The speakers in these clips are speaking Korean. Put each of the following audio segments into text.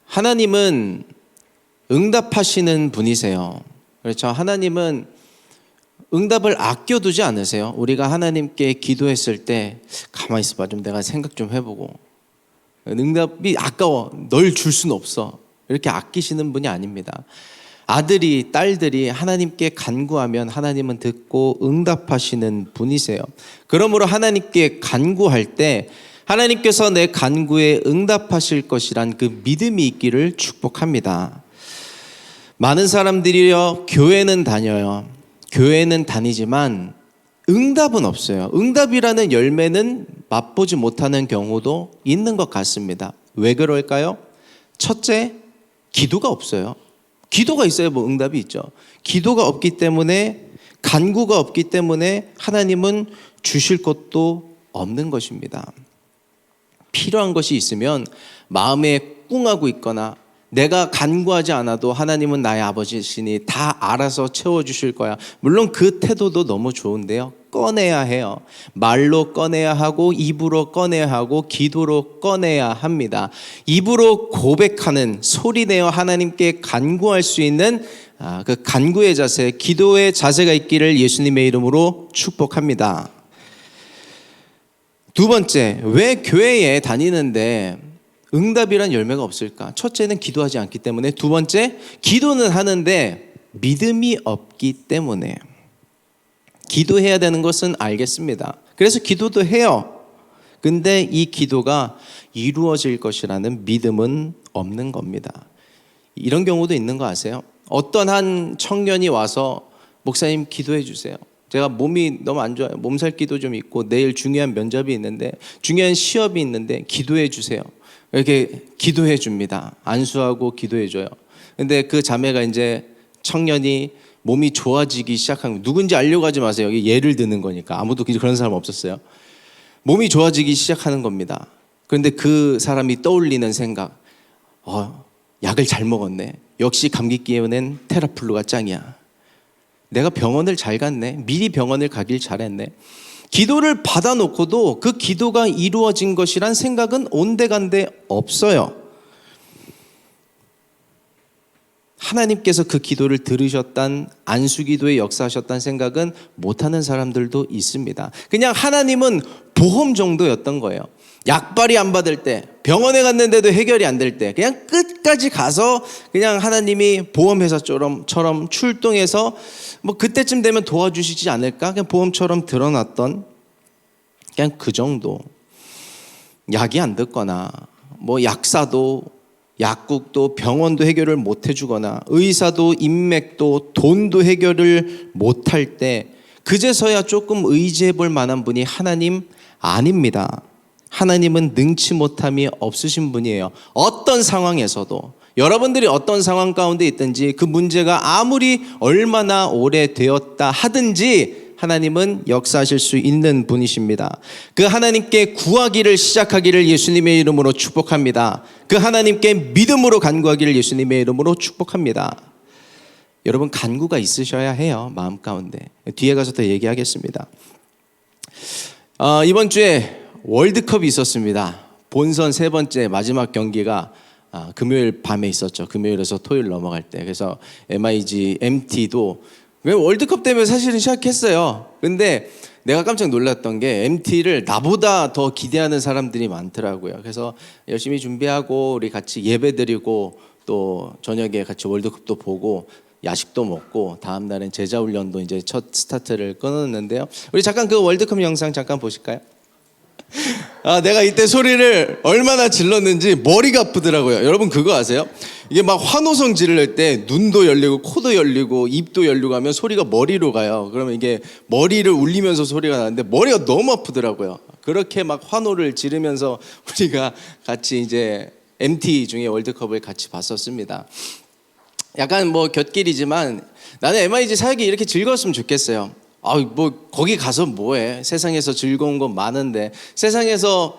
하나님은 응답하시는 분이세요. 그렇죠. 하나님은 응답을 아껴두지 않으세요. 우리가 하나님께 기도했을 때 가만히 있어봐, 좀 내가 생각 좀 해보고, 응답이 아까워, 널 줄 수는 없어, 이렇게 아끼시는 분이 아닙니다. 아들이 딸들이 하나님께 간구하면 하나님은 듣고 응답하시는 분이세요. 그러므로 하나님께 간구할 때 하나님께서 내 간구에 응답하실 것이란 그 믿음이 있기를 축복합니다. 많은 사람들이요, 교회는 다녀요. 교회는 다니지만 응답은 없어요. 응답이라는 열매는 맛보지 못하는 경우도 있는 것 같습니다. 왜 그럴까요? 첫째, 기도가 없어요. 기도가 있어야 뭐 응답이 있죠. 기도가 없기 때문에, 간구가 없기 때문에 하나님은 주실 것도 없는 것입니다. 필요한 것이 있으면 마음에 꿍하고 있거나 내가 간구하지 않아도 하나님은 나의 아버지시니 다 알아서 채워주실 거야. 물론 그 태도도 너무 좋은데요, 꺼내야 해요. 말로 꺼내야 하고, 입으로 꺼내야 하고, 기도로 꺼내야 합니다. 입으로 고백하는, 소리내어 하나님께 간구할 수 있는 그 간구의 자세, 기도의 자세가 있기를 예수님의 이름으로 축복합니다. 두 번째, 왜 교회에 다니는데 응답이란 열매가 없을까? 첫째는 기도하지 않기 때문에, 두 번째, 기도는 하는데 믿음이 없기 때문에. 기도해야 되는 것은 알겠습니다. 그래서 기도도 해요. 근데 이 기도가 이루어질 것이라는 믿음은 없는 겁니다. 이런 경우도 있는 거 아세요? 어떤 한 청년이 와서 목사님 기도해 주세요. 제가 몸이 너무 안 좋아요. 몸살 기도 좀 있고 내일 중요한 면접이 있는데, 중요한 시험이 있는데 기도해 주세요. 이렇게 기도해 줍니다. 안수하고 기도해 줘요. 근데 그 자매가 이제 청년이 몸이 좋아지기 시작한 거, 누군지 알려고 하지 마세요. 여기 예를 드는 거니까. 아무도 그런 사람 없었어요. 몸이 좋아지기 시작하는 겁니다. 그런데 그 사람이 떠올리는 생각, 약을 잘 먹었네. 역시 감기기에는 테라플루가 짱이야. 내가 병원을 잘 갔네. 미리 병원을 가길 잘했네. 기도를 받아놓고도 그 기도가 이루어진 것이란 생각은 온데간데 없어요. 하나님께서 그 기도를 들으셨단, 안수기도에 역사하셨다는 생각은 못하는 사람들도 있습니다. 그냥 하나님은 보험 정도였던 거예요. 약발이 안 받을 때, 병원에 갔는데도 해결이 안 될 때 그냥 끝까지 가서 그냥 하나님이 보험회사처럼 출동해서 뭐 그때쯤 되면 도와주시지 않을까, 그냥 보험처럼 드러났던, 그냥 그 정도. 약이 안 듣거나 뭐 약사도, 약국도, 병원도 해결을 못 해주거나 의사도, 인맥도, 돈도 해결을 못할 때 그제서야 조금 의지해 볼 만한 분이 하나님 아닙니다. 하나님은 능치 못함이 없으신 분이에요. 어떤 상황에서도, 여러분들이 어떤 상황 가운데 있든지, 그 문제가 아무리 얼마나 오래되었다 하든지 하나님은 역사하실 수 있는 분이십니다. 그 하나님께 구하기를 시작하기를 예수님의 이름으로 축복합니다. 그 하나님께 믿음으로 간구하기를 예수님의 이름으로 축복합니다. 여러분, 간구가 있으셔야 해요. 마음 가운데. 뒤에 가서 더 얘기하겠습니다. 이번 주에 월드컵이 있었습니다. 본선 세 번째 마지막 경기가 금요일 밤에 있었죠. 금요일에서 토요일 넘어갈 때. 그래서 MT도 월드컵 때문에 사실은 시작했어요. 근데 내가 깜짝 놀랐던 게 MT를 나보다 더 기대하는 사람들이 많더라고요. 그래서 열심히 준비하고 우리 같이 예배드리고 또 저녁에 같이 월드컵도 보고 야식도 먹고 다음 날은 제자훈련도 이제 첫 스타트를 끊었는데요. 우리 잠깐 그 월드컵 영상 잠깐 보실까요? 내가 이때 소리를 얼마나 질렀는지 머리가 아프더라고요. 여러분 그거 아세요? 이게 막 환호성 지를 때 눈도 열리고 코도 열리고 입도 열리고 하면 소리가 머리로 가요. 그러면 이게 머리를 울리면서 소리가 나는데 머리가 너무 아프더라고요. 그렇게 막 환호를 지르면서 우리가 같이 이제 MT 중에 월드컵을 같이 봤었습니다. 약간 뭐 곁길이지만 나는 MIG 사역이 이렇게 즐거웠으면 좋겠어요. 뭐 거기 가서 뭐해? 세상에서 즐거운 건 많은데, 세상에서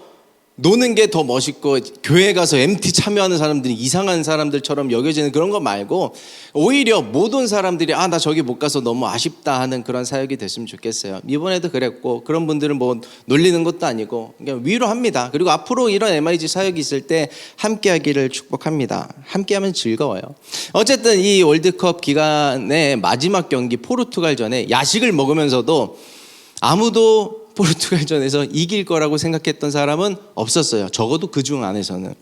노는 게 더 멋있고 교회 가서 MT 참여하는 사람들이 이상한 사람들처럼 여겨지는 그런 거 말고 오히려 못 온 사람들이 나 저기 못 가서 너무 아쉽다 하는 그런 사역이 됐으면 좋겠어요. 이번에도 그랬고 그런 분들은 뭐 놀리는 것도 아니고 그냥 위로합니다. 그리고 앞으로 이런 MIG 사역이 있을 때 함께하기를 축복합니다. 함께하면 즐거워요. 어쨌든 이 월드컵 기간의 마지막 경기 포르투갈전에 야식을 먹으면서도 아무도 포르투갈전에서 이길 거라고 생각했던 사람은 없었어요. 적어도 그중 안에서는.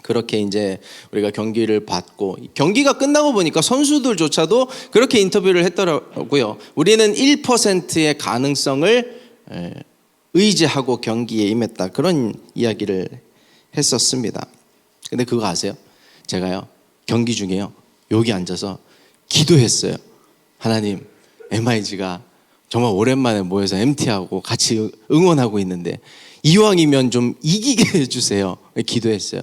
그렇게 이제 우리가 경기를 봤고 경기가 끝나고 보니까 선수들조차도 그렇게 인터뷰를 했더라고요. 우리는 1%의 가능성을 의지하고 경기에 임했다. 그런 이야기를 했었습니다. 근데 그거 아세요? 제가요 경기 중에요 여기 앉아서 기도했어요. 하나님, MIG가 정말 오랜만에 모여서 MT하고 같이 응원하고 있는데 이왕이면 좀 이기게 해주세요. 기도했어요.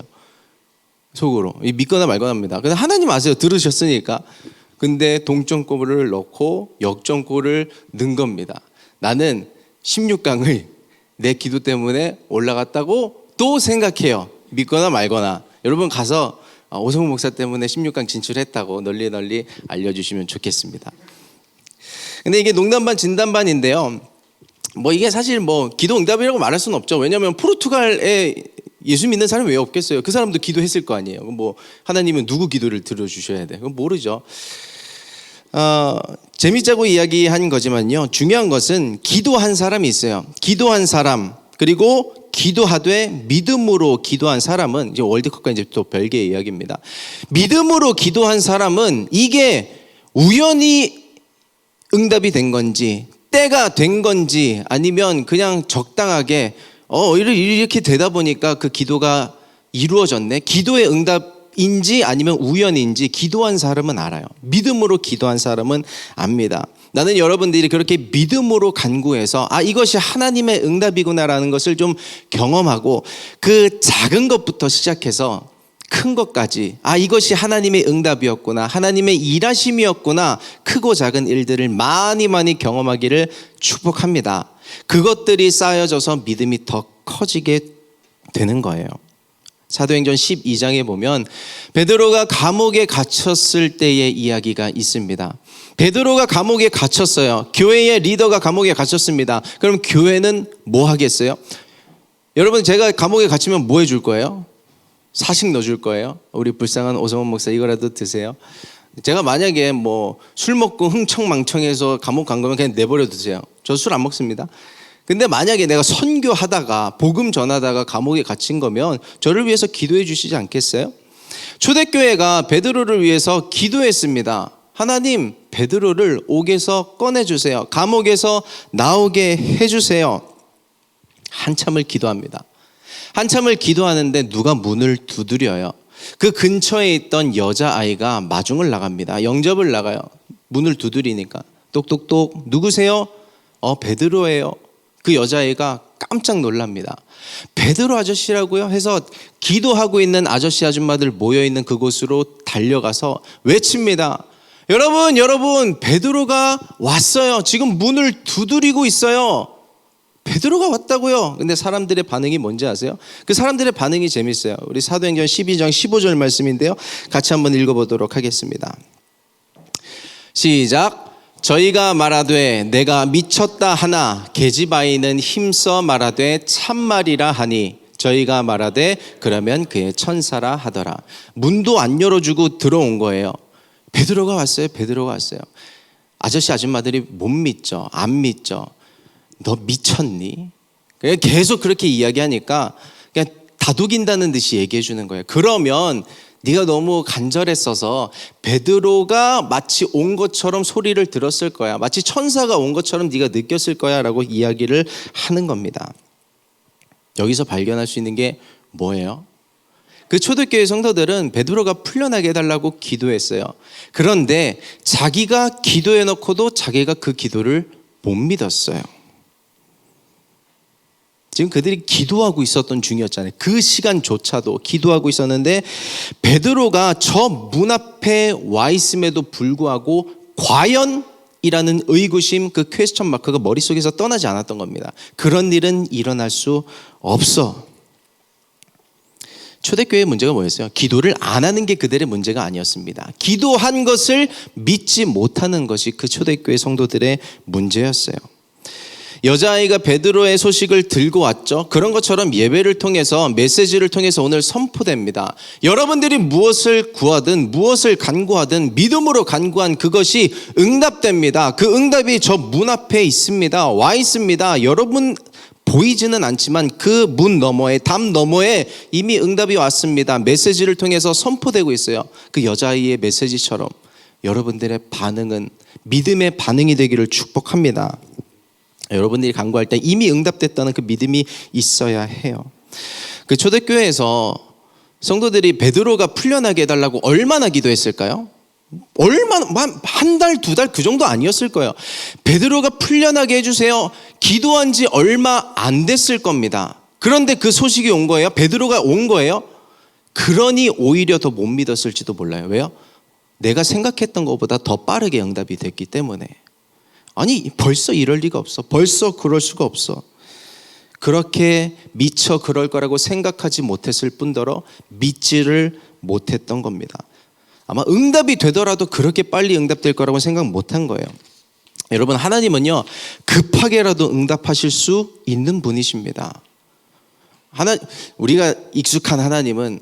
속으로. 믿거나 말거나입니다. 근데 하나님 아세요. 들으셨으니까. 근데 동점골을 넣고 역전골을 넣은 겁니다. 나는 16강을 내 기도 때문에 올라갔다고 또 생각해요. 믿거나 말거나. 여러분 가서 오성훈 목사 때문에 16강 진출했다고 널리 알려주시면 좋겠습니다. 근데 이게 농담 반 진담 반인데요. 뭐 이게 사실 뭐 기도 응답이라고 말할 수는 없죠. 왜냐하면 포르투갈에 예수 믿는 사람이 왜 없겠어요? 그 사람도 기도했을 거 아니에요. 뭐 하나님은 누구 기도를 들어주셔야 돼? 그건 모르죠. 재밌자고 이야기한 거지만요. 중요한 것은 기도한 사람이 있어요. 기도한 사람 그리고 기도하되 믿음으로 기도한 사람은 이제 월드컵과 이제 또 별개의 이야기입니다. 믿음으로 기도한 사람은 이게 우연히 응답이 된 건지 때가 된 건지 아니면 그냥 적당하게 이렇게 되다 보니까 그 기도가 이루어졌네. 기도의 응답인지 아니면 우연인지 기도한 사람은 알아요. 믿음으로 기도한 사람은 압니다. 나는 여러분들이 그렇게 믿음으로 간구해서 이것이 하나님의 응답이구나라는 것을 좀 경험하고 그 작은 것부터 시작해서 큰 것까지 이것이 하나님의 응답이었구나, 하나님의 일하심이었구나, 크고 작은 일들을 많이 경험하기를 축복합니다. 그것들이 쌓여져서 믿음이 더 커지게 되는 거예요. 사도행전 12장에 보면 베드로가 감옥에 갇혔을 때의 이야기가 있습니다. 베드로가 감옥에 갇혔어요. 교회의 리더가 감옥에 갇혔습니다. 그럼 교회는 뭐 하겠어요? 여러분, 제가 감옥에 갇히면 뭐 해줄 거예요? 사식 넣어줄 거예요. 우리 불쌍한 오성훈 목사 이거라도 드세요. 제가 만약에 뭐 술 먹고 흥청망청해서 감옥 간 거면 그냥 내버려 두세요. 저 술 안 먹습니다. 근데 만약에 내가 선교하다가 복음 전하다가 감옥에 갇힌 거면 저를 위해서 기도해 주시지 않겠어요? 초대교회가 베드로를 위해서 기도했습니다. 하나님, 베드로를 옥에서 꺼내주세요. 감옥에서 나오게 해주세요. 한참을 기도합니다. 한참을 기도하는데 누가 문을 두드려요. 그 근처에 있던 여자아이가 마중을 나갑니다. 영접을 나가요. 문을 두드리니까 똑똑똑 누구세요? 베드로예요. 그 여자아이가 깜짝 놀랍니다. 베드로 아저씨라고요? 해서 기도하고 있는 아저씨 아줌마들 모여있는 그곳으로 달려가서 외칩니다. 여러분 베드로가 왔어요. 지금 문을 두드리고 있어요. 베드로가 왔다고요? 근데 사람들의 반응이 뭔지 아세요? 그 사람들의 반응이 재밌어요. 우리 사도행전 12장 15절 말씀인데요. 같이 한번 읽어보도록 하겠습니다. 시작. 저희가 말하되 내가 미쳤다 하나 계집아이는 힘써 말하되 참말이라 하니 저희가 말하되 그러면 그의 천사라 하더라. 문도 안 열어주고 들어온 거예요. 베드로가 왔어요. 베드로가 왔어요. 아저씨 아줌마들이 못 믿죠. 안 믿죠. 너 미쳤니? 계속 그렇게 이야기하니까 그냥 다독인다는 듯이 얘기해 주는 거예요. 그러면 네가 너무 간절했어서 베드로가 마치 온 것처럼 소리를 들었을 거야. 마치 천사가 온 것처럼 네가 느꼈을 거야 라고 이야기를 하는 겁니다. 여기서 발견할 수 있는 게 뭐예요? 그 초대교회 성도들은 베드로가 풀려나게 해달라고 기도했어요. 그런데 자기가 기도해놓고도 자기가 그 기도를 못 믿었어요. 지금 그들이 기도하고 있었던 중이었잖아요. 그 시간조차도 기도하고 있었는데 베드로가 저 문 앞에 와 있음에도 불구하고 과연이라는 의구심, 그 퀘스천 마크가 머릿속에서 떠나지 않았던 겁니다. 그런 일은 일어날 수 없어. 초대교회의 문제가 뭐였어요? 기도를 안 하는 게 그들의 문제가 아니었습니다. 기도한 것을 믿지 못하는 것이 그 초대교회 성도들의 문제였어요. 여자아이가 베드로의 소식을 들고 왔죠. 그런 것처럼 예배를 통해서, 메시지를 통해서 오늘 선포됩니다. 여러분들이 무엇을 구하든 무엇을 간구하든 믿음으로 간구한 그것이 응답됩니다. 그 응답이 저 문 앞에 있습니다. 와 있습니다. 여러분 보이지는 않지만 그 문 너머에, 담 너머에 이미 응답이 왔습니다. 메시지를 통해서 선포되고 있어요. 그 여자아이의 메시지처럼 여러분들의 반응은 믿음의 반응이 되기를 축복합니다. 여러분들이 간구할 때 이미 응답됐다는 그 믿음이 있어야 해요. 그 초대교회에서 성도들이 베드로가 풀려나게 해달라고 얼마나 기도했을까요? 얼마나, 한 달, 두 달 그 정도 아니었을 거예요. 베드로가 풀려나게 해주세요. 기도한 지 얼마 안 됐을 겁니다. 그런데 그 소식이 온 거예요. 베드로가 온 거예요. 그러니 오히려 더 못 믿었을지도 몰라요. 왜요? 내가 생각했던 것보다 더 빠르게 응답이 됐기 때문에. 아니, 벌써 이럴 리가 없어. 벌써 그럴 수가 없어. 그렇게 미처 그럴 거라고 생각하지 못했을 뿐더러 믿지를 못했던 겁니다. 아마 응답이 되더라도 그렇게 빨리 응답될 거라고 생각 못한 거예요. 여러분, 하나님은요, 급하게라도 응답하실 수 있는 분이십니다. 우리가 익숙한 하나님은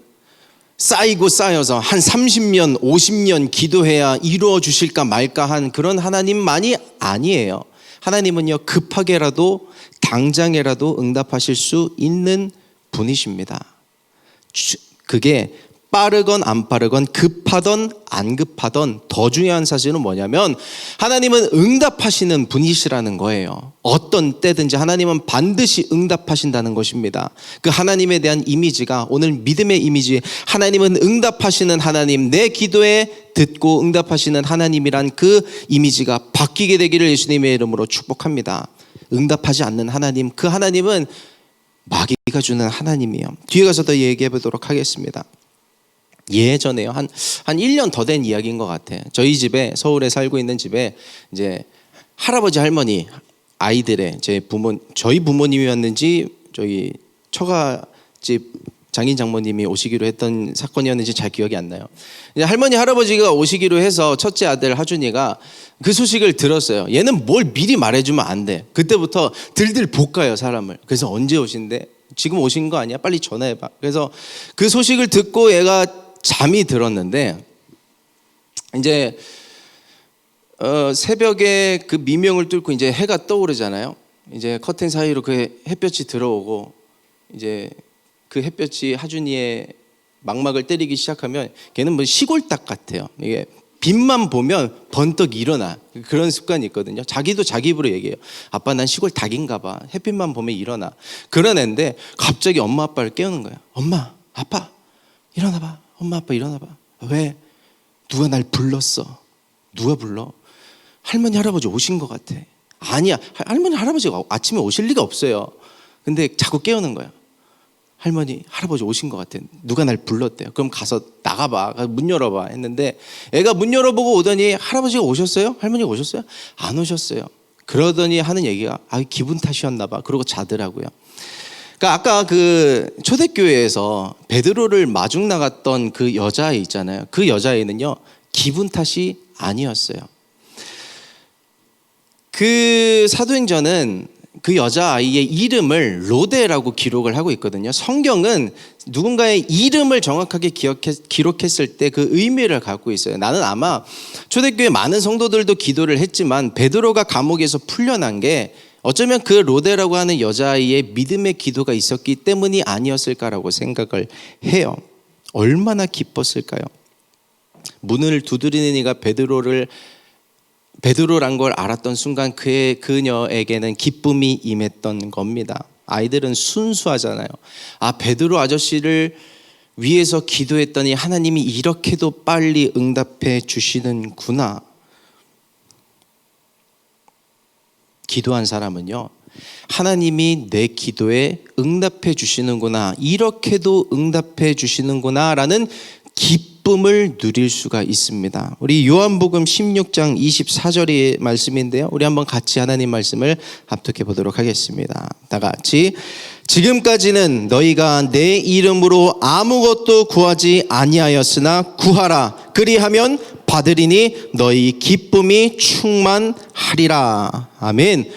쌓이고 쌓여서 한 30년, 50년 기도해야 이루어 주실까 말까 한 그런 하나님만이 아니에요. 하나님은요, 급하게라도 당장에라도 응답하실 수 있는 분이십니다. 그게 빠르건 안 빠르건, 급하던 안 급하던, 더 중요한 사실은 뭐냐면 하나님은 응답하시는 분이시라는 거예요. 어떤 때든지 하나님은 반드시 응답하신다는 것입니다. 그 하나님에 대한 이미지가 오늘 믿음의 이미지, 하나님은 응답하시는 하나님, 내 기도에 듣고 응답하시는 하나님이란 그 이미지가 바뀌게 되기를 예수님의 이름으로 축복합니다. 응답하지 않는 하나님, 그 하나님은 마귀가 주는 하나님이에요. 뒤에 가서 더 얘기해 보도록 하겠습니다. 예전에요. 한 1년 더 된 이야기인 것 같아. 저희 집에, 서울에 살고 있는 집에 이제 할아버지 할머니 아이들의 저희 부모님이었는지 저희 처가집 장인 장모님이 오시기로 했던 사건이었는지 잘 기억이 안 나요. 이제 할머니 할아버지가 오시기로 해서 첫째 아들 하준이가 그 소식을 들었어요. 얘는 뭘 미리 말해주면 안 돼. 그때부터 들들 볶아요, 사람을. 그래서 언제 오신대? 지금 오신 거 아니야? 빨리 전화해봐. 그래서 그 소식을 듣고 얘가 잠이 들었는데 이제 새벽에 그 미명을 뚫고 이제 해가 떠오르잖아요. 이제 커튼 사이로 그 햇볕이 들어오고 이제 그 햇볕이 하준이의 망막을 때리기 시작하면 걔는 뭐 시골닭 같아요. 이게 빛만 보면 번떡 일어나. 그런 습관이 있거든요. 자기도 자기 입으로 얘기해요. 아빠, 난 시골닭인가 봐. 햇빛만 보면 일어나. 그런 애인데 갑자기 엄마 아빠를 깨우는 거예요. 엄마, 아빠 일어나 봐. 엄마 아빠 일어나 봐. 왜? 누가 날 불렀어. 누가 불러? 할머니 할아버지 오신 것 같아. 아니야, 할머니 할아버지가 아침에 오실 리가 없어요. 근데 자꾸 깨우는 거야. 할머니 할아버지 오신 것 같아. 누가 날 불렀대요. 그럼 가서 나가봐, 문 열어봐 했는데 애가 문 열어보고 오더니 할아버지가 오셨어요? 할머니가 오셨어요? 안 오셨어요. 그러더니 하는 얘기가 기분 탓이었나 봐. 그러고 자더라고요. 그러니까 아까 그 초대교회에서 베드로를 마중 나갔던 그 여자아이 있잖아요. 그 여자아이는요, 기분 탓이 아니었어요. 그 사도행전은 그 여자아이의 이름을 로데라고 기록을 하고 있거든요. 성경은 누군가의 이름을 정확하게 기록했을 때 그 의미를 갖고 있어요. 나는 아마 초대교회 많은 성도들도 기도를 했지만 베드로가 감옥에서 풀려난 게 어쩌면 그 로데라고 하는 여자아이의 믿음의 기도가 있었기 때문이 아니었을까라고 생각을 해요. 얼마나 기뻤을까요? 문을 두드리는 이가 베드로란 걸 알았던 순간 그녀에게는 기쁨이 임했던 겁니다. 아이들은 순수하잖아요. 베드로 아저씨를 위해서 기도했더니 하나님이 이렇게도 빨리 응답해 주시는구나. 기도한 사람은요, 하나님이 내 기도에 응답해 주시는구나, 이렇게도 응답해 주시는구나 라는 기쁨 기쁨을 누릴 수가 있습니다. 우리 요한복음 16장 24절의 말씀인데요. 우리 한번 같이 하나님 말씀을 합독해 보도록 하겠습니다. 다 같이. 지금까지는 너희가 내 이름으로 아무것도 구하지 아니하였으나 구하라. 그리하면 받으리니 너희 기쁨이 충만하리라. 아멘.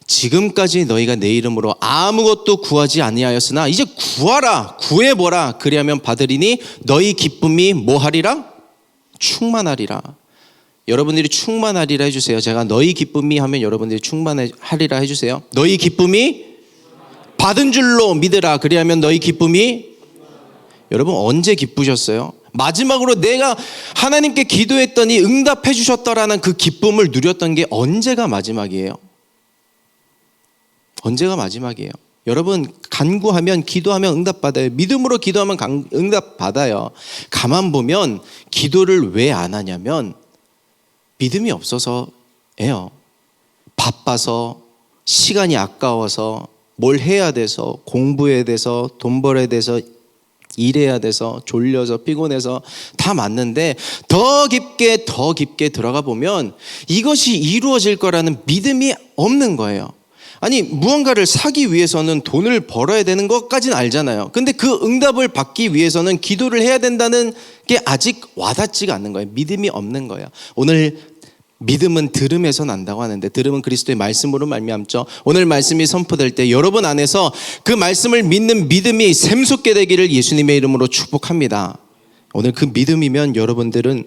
지금까지 너희가 내 이름으로 아무것도 구하지 아니하였으나 이제 구하라. 구해보라. 그리하면 받으리니 너희 기쁨이 뭐하리라? 충만하리라. 여러분들이 충만하리라 해주세요. 제가 너희 기쁨이 하면 여러분들이 충만하리라 해주세요. 너희 기쁨이 받은 줄로 믿으라. 그리하면 너희 기쁨이. 여러분 언제 기쁘셨어요? 마지막으로 내가 하나님께 기도했더니 응답해 주셨다라는 그 기쁨을 누렸던 게 언제가 마지막이에요? 언제가 마지막이에요? 여러분 간구하면 기도하면 응답받아요. 믿음으로 기도하면 응답받아요. 가만 보면 기도를 왜 안 하냐면 믿음이 없어서예요. 바빠서, 시간이 아까워서, 뭘 해야 돼서, 공부해야 돼서, 돈 벌어야 돼서, 일해야 돼서, 졸려서, 피곤해서 다 맞는데 더 깊게 들어가 보면 이것이 이루어질 거라는 믿음이 없는 거예요. 아니 무언가를 사기 위해서는 돈을 벌어야 되는 것까지는 알잖아요. 근데 그 응답을 받기 위해서는 기도를 해야 된다는 게 아직 와닿지가 않는 거예요. 믿음이 없는 거예요. 오늘 믿음은 들음에서 난다고 하는데 들음은 그리스도의 말씀으로 말미암죠. 오늘 말씀이 선포될 때 여러분 안에서 그 말씀을 믿는 믿음이 샘솟게 되기를 예수님의 이름으로 축복합니다. 오늘 그 믿음이면 여러분들은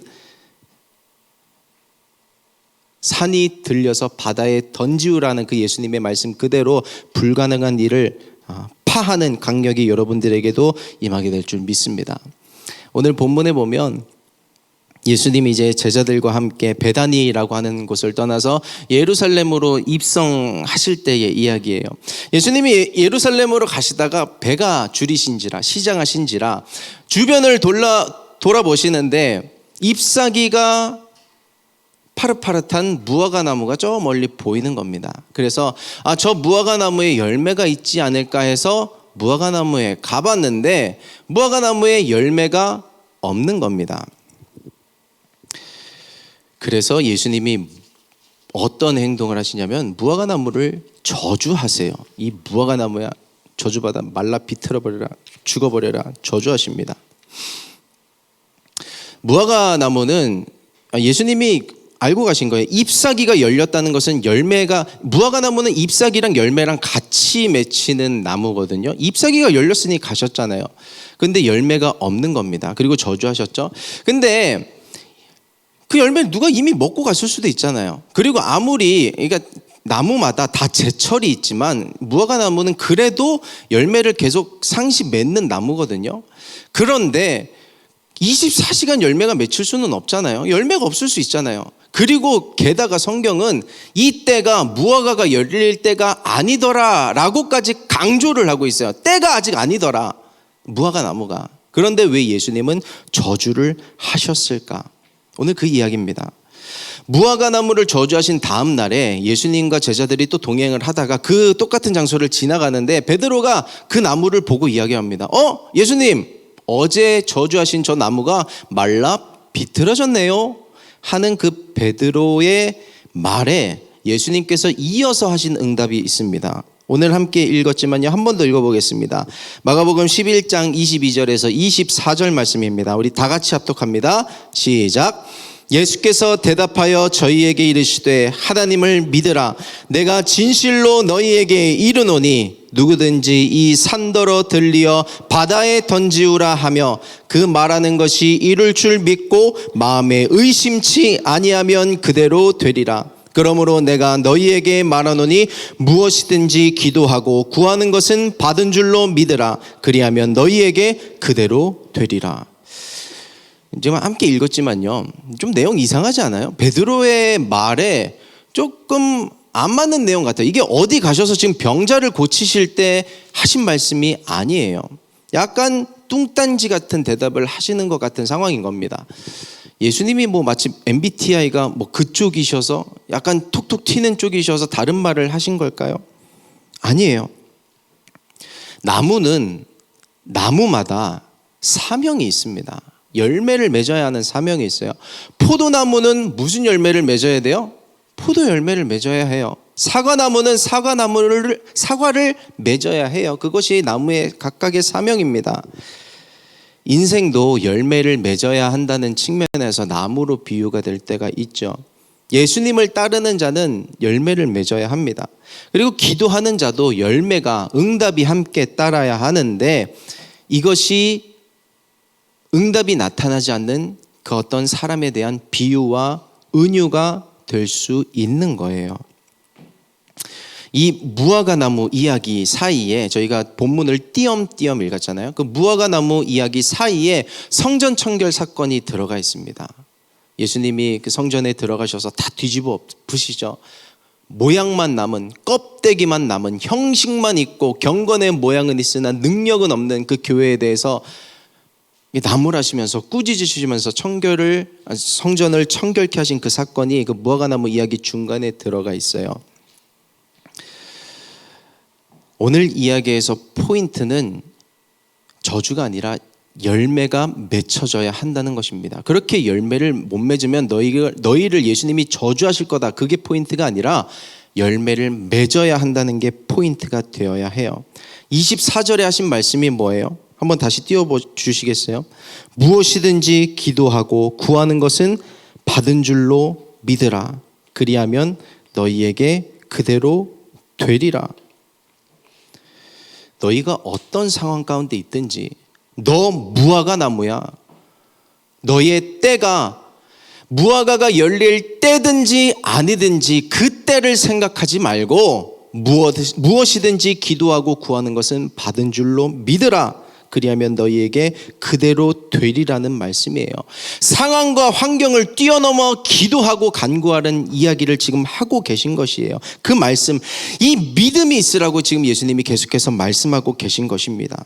산이 들려서 바다에 던지우라는 그 예수님의 말씀 그대로 불가능한 일을 파하는 강력이 여러분들에게도 임하게 될 줄 믿습니다. 오늘 본문에 보면 예수님이 이제 제자들과 함께 베다니라고 하는 곳을 떠나서 예루살렘으로 입성하실 때의 이야기예요. 예수님이 예루살렘으로 가시다가 배가 줄이신지라 시장하신지라 주변을 돌아보시는데 잎사귀가 파릇파릇한 무화과 나무가 저 멀리 보이는 겁니다. 그래서 저 무화과 나무에 열매가 있지 않을까 해서 무화과 나무에 가봤는데 무화과 나무에 열매가 없는 겁니다. 그래서 예수님이 어떤 행동을 하시냐면 무화과 나무를 저주하세요. 이 무화과 나무야 저주받아 말라 비틀어버려라 죽어버려라 저주하십니다. 무화과 나무는 예수님이 알고 가신 거예요. 잎사귀가 열렸다는 것은 열매가 무화과 나무는 잎사귀랑 열매랑 같이 맺히는 나무거든요. 잎사귀가 열렸으니 가셨잖아요. 근데 열매가 없는 겁니다. 그리고 저주하셨죠. 근데 그 열매를 누가 이미 먹고 갔을 수도 있잖아요. 그리고 아무리 그러니까 나무마다 다 제철이 있지만 무화과 나무는 그래도 열매를 계속 상시 맺는 나무거든요. 그런데 24시간 열매가 맺힐 수는 없잖아요. 열매가 없을 수 있잖아요. 그리고 게다가 성경은 이 때가 무화과가 열릴 때가 아니더라 라고까지 강조를 하고 있어요. 때가 아직 아니더라 무화과 나무가. 그런데 왜 예수님은 저주를 하셨을까? 오늘 그 이야기입니다. 무화과 나무를 저주하신 다음 날에 예수님과 제자들이 또 동행을 하다가 그 똑같은 장소를 지나가는데 베드로가 그 나무를 보고 이야기합니다. 예수님 어제 저주하신 저 나무가 말라 비틀어졌네요 하는 그 베드로의 말에 예수님께서 이어서 하신 응답이 있습니다. 오늘 함께 읽었지만요 한 번 더 읽어보겠습니다. 마가복음 11장 22절에서 24절 말씀입니다. 우리 다 같이 합독합니다. 시작. 예수께서 대답하여 저희에게 이르시되 하나님을 믿으라. 내가 진실로 너희에게 이르노니 누구든지 이 산더러 들리어 바다에 던지우라 하며 그 말하는 것이 이룰 줄 믿고 마음에 의심치 아니하면 그대로 되리라. 그러므로 내가 너희에게 말하노니 무엇이든지 기도하고 구하는 것은 받은 줄로 믿으라. 그리하면 너희에게 그대로 되리라. 지금 함께 읽었지만요 좀 내용 이상하지 않아요? 베드로의 말에 조금 안 맞는 내용 같아요. 이게 어디 가셔서 지금 병자를 고치실 때 하신 말씀이 아니에요. 약간 뚱딴지 같은 대답을 하시는 것 같은 상황인 겁니다. 예수님이 마치 MBTI가 그쪽이셔서 약간 톡톡 튀는 쪽이셔서 다른 말을 하신 걸까요? 아니에요. 나무는 나무마다 사명이 있습니다. 열매를 맺어야 하는 사명이 있어요. 포도나무는 무슨 열매를 맺어야 돼요? 포도 열매를 맺어야 해요. 사과나무는 사과를 맺어야 해요. 그것이 나무의 각각의 사명입니다. 인생도 열매를 맺어야 한다는 측면에서 나무로 비유가 될 때가 있죠. 예수님을 따르는 자는 열매를 맺어야 합니다. 그리고 기도하는 자도 열매가, 응답이 함께 따라야 하는데, 이것이 응답이 나타나지 않는 그 어떤 사람에 대한 비유와 은유가 될 수 있는 거예요. 이 무화과나무 이야기 사이에 저희가 본문을 띄엄띄엄 읽었잖아요. 그 무화과나무 이야기 사이에 성전 청결 사건이 들어가 있습니다. 예수님이 그 성전에 들어가셔서 다 뒤집어 엎으시죠. 모양만 남은, 껍데기만 남은, 형식만 있고 경건의 모양은 있으나 능력은 없는 그 교회에 대해서 나무라시면서 꾸짖으시면서 성전을 청결케 하신 그 사건이 그 무화과나무 이야기 중간에 들어가 있어요. 오늘 이야기에서 포인트는 저주가 아니라 열매가 맺혀져야 한다는 것입니다. 그렇게 열매를 못 맺으면 너희를 예수님이 저주하실 거다. 그게 포인트가 아니라 열매를 맺어야 한다는 게 포인트가 되어야 해요. 24절에 하신 말씀이 뭐예요? 한번 다시 띄워주시겠어요? 무엇이든지 기도하고 구하는 것은 받은 줄로 믿으라. 그리하면 너희에게 그대로 되리라. 너희가 어떤 상황 가운데 있든지, 너 무화과 나무야. 너의 때가 무화과가 열릴 때든지 아니든지 그 때를 생각하지 말고 무엇이든지 기도하고 구하는 것은 받은 줄로 믿으라. 그리하면 너희에게 그대로 되리라는 말씀이에요. 상황과 환경을 뛰어넘어 기도하고 간구하는 이야기를 지금 하고 계신 것이에요. 그 말씀, 이 믿음이 있으라고 지금 예수님이 계속해서 말씀하고 계신 것입니다.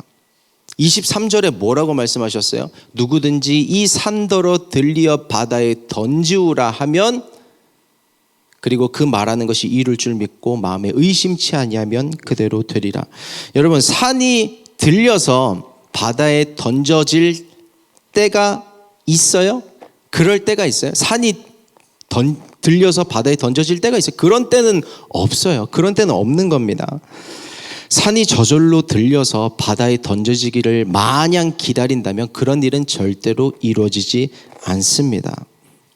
23절에 뭐라고 말씀하셨어요? 누구든지 이 산더러 들리어 바다에 던지우라 하면, 그리고 그 말하는 것이 이룰 줄 믿고 마음에 의심치 아니하면 그대로 되리라. 여러분, 산이 들려서 바다에 던져질 때가 있어요? 그럴 때가 있어요? 산이 들려서 바다에 던져질 때가 있어요? 그런 때는 없어요. 그런 때는 없는 겁니다. 산이 저절로 들려서 바다에 던져지기를 마냥 기다린다면 그런 일은 절대로 이루어지지 않습니다.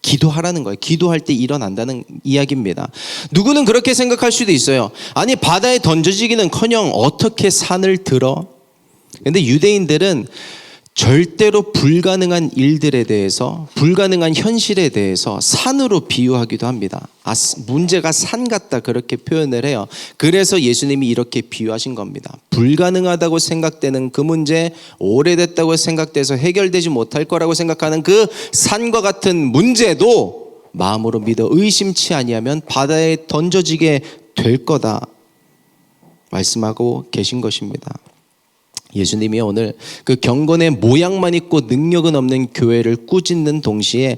기도하라는 거예요. 기도할 때 일어난다는 이야기입니다. 누구는 그렇게 생각할 수도 있어요. 아니, 바다에 던져지기는커녕 어떻게 산을 들어? 근데 유대인들은 절대로 불가능한 일들에 대해서, 불가능한 현실에 대해서 산으로 비유하기도 합니다. 문제가 산 같다, 그렇게 표현을 해요. 그래서 예수님이 이렇게 비유하신 겁니다. 불가능하다고 생각되는 그 문제, 오래됐다고 생각돼서 해결되지 못할 거라고 생각하는 그 산과 같은 문제도 마음으로 믿어 의심치 아니하면 바다에 던져지게 될 거다 말씀하고 계신 것입니다. 예수님이 오늘 그 경건의 모양만 있고 능력은 없는 교회를 꾸짖는 동시에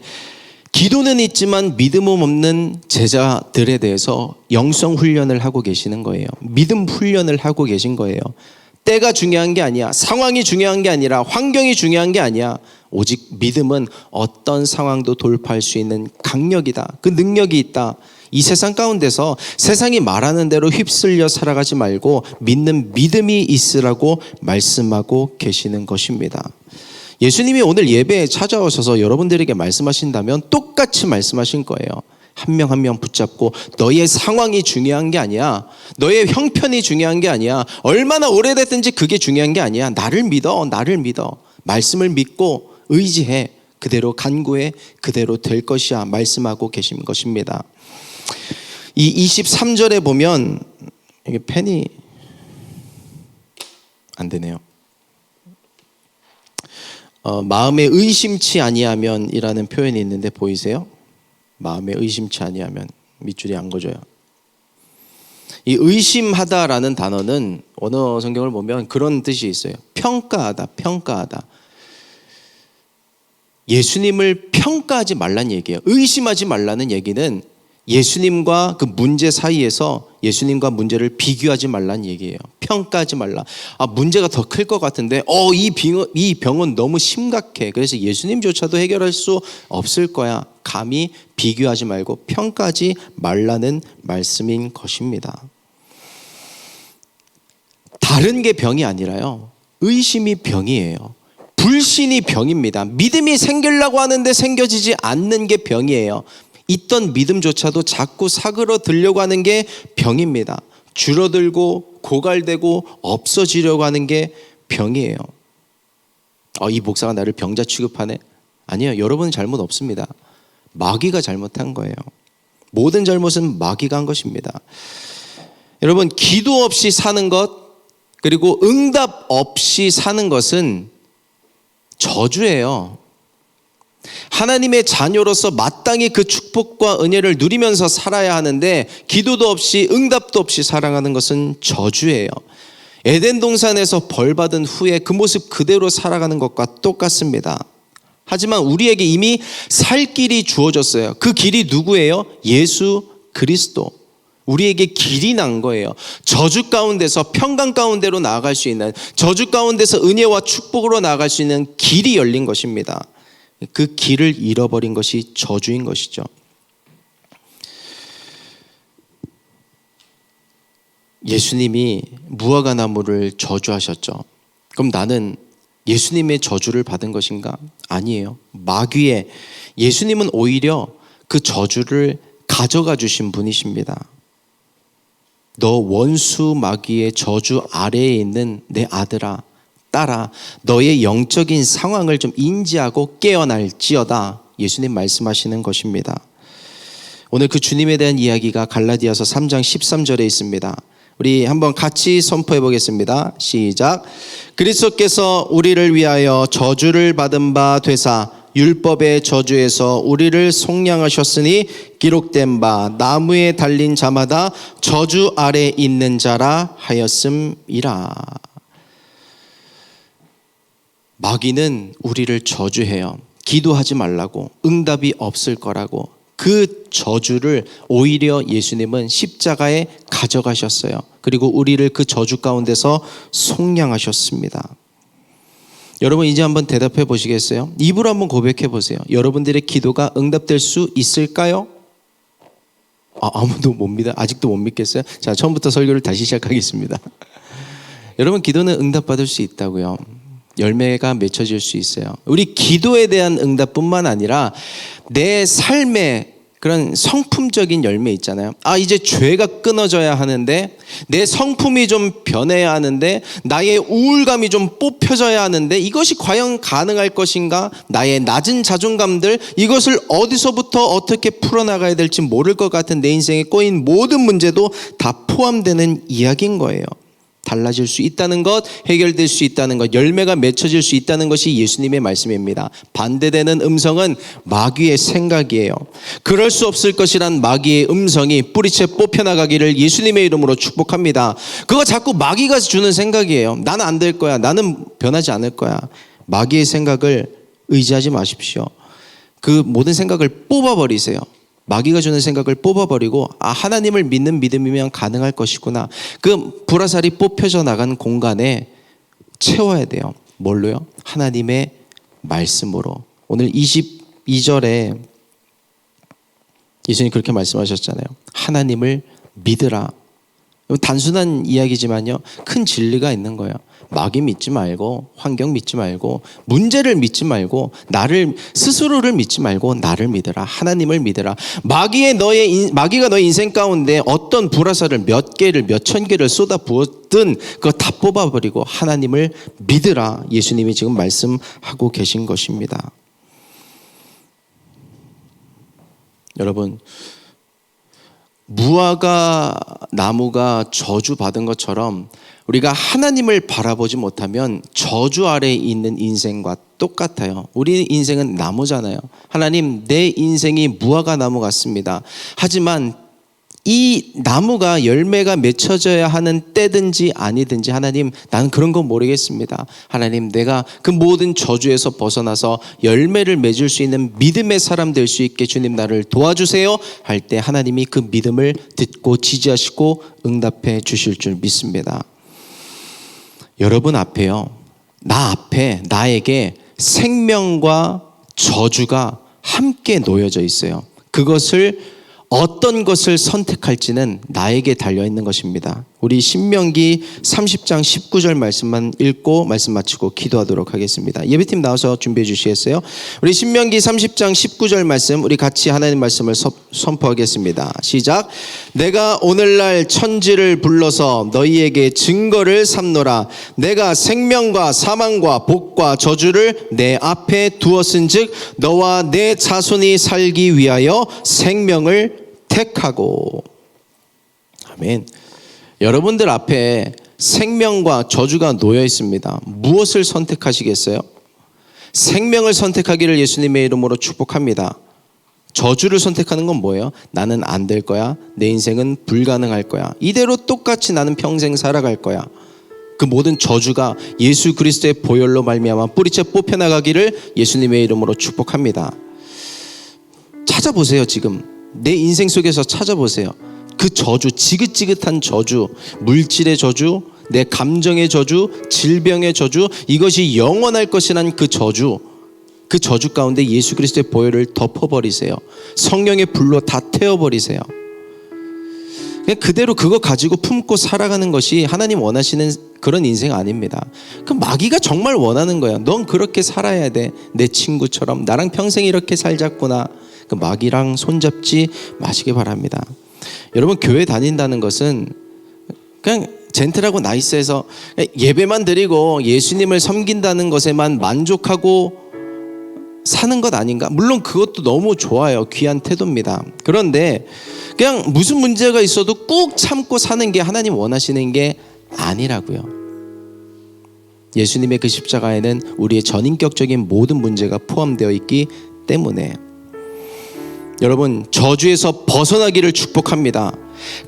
기도는 있지만 믿음은 없는 제자들에 대해서 영성 훈련을 하고 계시는 거예요. 믿음 훈련을 하고 계신 거예요. 때가 중요한 게 아니야. 상황이 중요한 게 아니라 환경이 중요한 게 아니야. 오직 믿음은 어떤 상황도 돌파할 수 있는 강력이다. 그 능력이 있다. 이 세상 가운데서 세상이 말하는 대로 휩쓸려 살아가지 말고 믿는 믿음이 있으라고 말씀하고 계시는 것입니다. 예수님이 오늘 예배에 찾아오셔서 여러분들에게 말씀하신다면 똑같이 말씀하신 거예요. 한 명 한 명 붙잡고 너의 상황이 중요한 게 아니야. 너의 형편이 중요한 게 아니야. 얼마나 오래됐든지 그게 중요한 게 아니야. 나를 믿어. 나를 믿어. 말씀을 믿고 의지해. 그대로 간구해. 그대로 될 것이야. 말씀하고 계신 것입니다. 이 23절에 보면 이게 펜이 안 되네요. 마음에 의심치 아니하면 이라는 표현이 있는데 보이세요? 마음에 의심치 아니하면. 밑줄이 안 그어져요. 이 의심하다라는 단어는 언어 성경을 보면 그런 뜻이 있어요. 평가하다, 평가하다. 예수님을 평가하지 말라는 얘기예요. 의심하지 말라는 얘기는 예수님과 그 문제 사이에서 예수님과 문제를 비교하지 말라는 얘기예요. 평가하지 말라. 문제가 더 클 것 같은데 이 병은 너무 심각해. 그래서 예수님조차도 해결할 수 없을 거야. 감히 비교하지 말고 평가하지 말라는 말씀인 것입니다. 다른 게 병이 아니라요, 의심이 병이에요. 불신이 병입니다. 믿음이 생기려고 하는데 생겨지지 않는 게 병이에요. 있던 믿음조차도 자꾸 사그러들려고 하는 게 병입니다. 줄어들고 고갈되고 없어지려고 하는 게 병이에요. 이 목사가 나를 병자 취급하네? 아니요, 여러분은 잘못 없습니다. 마귀가 잘못한 거예요. 모든 잘못은 마귀가 한 것입니다. 여러분, 기도 없이 사는 것, 그리고 응답 없이 사는 것은 저주예요. 하나님의 자녀로서 마땅히 그 축복과 은혜를 누리면서 살아야 하는데 기도도 없이 응답도 없이 살아가는 것은 저주예요. 에덴 동산에서 벌받은 후에 그 모습 그대로 살아가는 것과 똑같습니다. 하지만 우리에게 이미 살 길이 주어졌어요. 그 길이 누구예요? 예수 그리스도. 우리에게 길이 난 거예요. 저주 가운데서 평강 가운데로 나아갈 수 있는, 저주 가운데서 은혜와 축복으로 나아갈 수 있는 길이 열린 것입니다. 그 길을 잃어버린 것이 저주인 것이죠. 예수님이 무화과 나무를 저주하셨죠. 그럼 나는 예수님의 저주를 받은 것인가? 아니에요. 마귀의, 예수님은 오히려 그 저주를 가져가 주신 분이십니다. 너 원수 마귀의 저주 아래에 있는 내 아들아, 딸아, 너의 영적인 상황을 좀 인지하고 깨어날지어다. 예수님 말씀하시는 것입니다. 오늘 그 주님에 대한 이야기가 갈라디아서 3장 13절에 있습니다. 우리 한번 같이 선포해 보겠습니다. 시작. 그리스도께서 우리를 위하여 저주를 받은 바 되사 율법의 저주에서 우리를 속량하셨으니 기록된 바 나무에 달린 자마다 저주 아래 있는 자라 하였음이라. 마귀는 우리를 저주해요. 기도하지 말라고, 응답이 없을 거라고. 그 저주를 오히려 예수님은 십자가에 가져가셨어요. 그리고 우리를 그 저주 가운데서 속량하셨습니다. 여러분, 이제 한번 대답해 보시겠어요? 입으로 한번 고백해 보세요. 여러분들의 기도가 응답될 수 있을까요? 아무도 못 믿어? 아직도 못 믿겠어요? 자, 처음부터 설교를 다시 시작하겠습니다. 여러분, 기도는 응답받을 수 있다고요. 열매가 맺혀질 수 있어요. 우리 기도에 대한 응답뿐만 아니라 내 삶의 그런 성품적인 열매 있잖아요. 이제 죄가 끊어져야 하는데, 내 성품이 좀 변해야 하는데, 나의 우울감이 좀 뽑혀져야 하는데, 이것이 과연 가능할 것인가? 나의 낮은 자존감들, 이것을 어디서부터 어떻게 풀어나가야 될지 모를 것 같은 내 인생에 꼬인 모든 문제도 다 포함되는 이야기인 거예요. 달라질 수 있다는 것, 해결될 수 있다는 것, 열매가 맺혀질 수 있다는 것이 예수님의 말씀입니다. 반대되는 음성은 마귀의 생각이에요. 그럴 수 없을 것이란 마귀의 음성이 뿌리채 뽑혀나가기를 예수님의 이름으로 축복합니다. 그거 자꾸 마귀가 주는 생각이에요. 나는 안 될 거야. 나는 변하지 않을 거야. 마귀의 생각을 의지하지 마십시오. 그 모든 생각을 뽑아버리세요. 마귀가 주는 생각을 뽑아버리고 하나님을 믿는 믿음이면 가능할 것이구나. 그 불화살이 뽑혀져 나간 공간에 채워야 돼요. 뭘로요? 하나님의 말씀으로. 오늘 22절에 예수님이 그렇게 말씀하셨잖아요. 하나님을 믿으라. 단순한 이야기지만요, 큰 진리가 있는 거예요. 마귀 믿지 말고, 환경 믿지 말고, 문제를 믿지 말고, 스스로를 믿지 말고 나를 믿으라. 하나님을 믿으라. 마귀가 너의 인생 가운데 어떤 불화살을 몇 개를, 몇 천 개를 쏟아 부었든 그거 다 뽑아버리고 하나님을 믿으라. 예수님이 지금 말씀하고 계신 것입니다. 여러분, 무화과 나무가 저주받은 것처럼 우리가 하나님을 바라보지 못하면 저주 아래에 있는 인생과 똑같아요. 우리 인생은 나무잖아요. 하나님, 내 인생이 무화과 나무 같습니다. 하지만 이 나무가 열매가 맺혀져야 하는 때든지 아니든지 하나님 나는 그런 거 모르겠습니다. 하나님 내가 그 모든 저주에서 벗어나서 열매를 맺을 수 있는 믿음의 사람 될 수 있게 주님 나를 도와주세요 할 때 하나님이 그 믿음을 듣고 지지하시고 응답해 주실 줄 믿습니다. 여러분 앞에요. 나 앞에 나에게 생명과 저주가 함께 놓여져 있어요. 그것을 어떤 것을 선택할지는 나에게 달려있는 것입니다. 우리 신명기 30장 19절 말씀만 읽고 말씀 마치고 기도하도록 하겠습니다. 예배팀 나와서 준비해 주시겠어요? 우리 신명기 30장 19절 말씀 우리 같이 하나님 말씀을 선포하겠습니다. 시작. 내가 오늘날 천지를 불러서 너희에게 증거를 삼노라. 내가 생명과 사망과 복과 저주를 내 앞에 두었은즉 너와 내 자손이 살기 위하여 생명을 택하고. 아멘. 여러분들 앞에 생명과 저주가 놓여 있습니다. 무엇을 선택하시겠어요? 생명을 선택하기를 예수님의 이름으로 축복합니다. 저주를 선택하는 건 뭐예요? 나는 안 될 거야. 내 인생은 불가능할 거야. 이대로 똑같이 나는 평생 살아갈 거야. 그 모든 저주가 예수 그리스도의 보혈로 말미암아 뿌리째 뽑혀나가기를 예수님의 이름으로 축복합니다. 찾아보세요. 지금 내 인생 속에서 찾아보세요. 그 저주, 지긋지긋한 저주, 물질의 저주, 내 감정의 저주, 질병의 저주, 이것이 영원할 것이란 그 저주 가운데 예수 그리스도의 보혈을 덮어버리세요. 성령의 불로 다 태워버리세요. 그냥 그대로 그거 가지고 품고 살아가는 것이 하나님 원하시는 그런 인생 아닙니다. 그 마귀가 정말 원하는 거야. 넌 그렇게 살아야 돼. 내 친구처럼 나랑 평생 이렇게 살자꾸나. 그 마귀랑 손잡지 마시기 바랍니다. 여러분 교회 다닌다는 것은 그냥 젠틀하고 나이스해서 예배만 드리고 예수님을 섬긴다는 것에만 만족하고 사는 것 아닌가? 물론 그것도 너무 좋아요. 귀한 태도입니다. 그런데 그냥 무슨 문제가 있어도 꾹 참고 사는 게 하나님 원하시는 게 아니라고요. 예수님의 그 십자가에는 우리의 전인격적인 모든 문제가 포함되어 있기 때문에 여러분 저주에서 벗어나기를 축복합니다.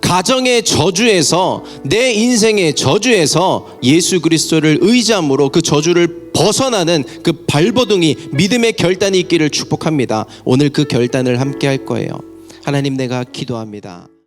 가정의 저주에서 내 인생의 저주에서 예수 그리스도를 의지함으로 그 저주를 벗어나는 그 발버둥이 믿음의 결단이 있기를 축복합니다. 오늘 그 결단을 함께 할 거예요. 하나님 내가 기도합니다.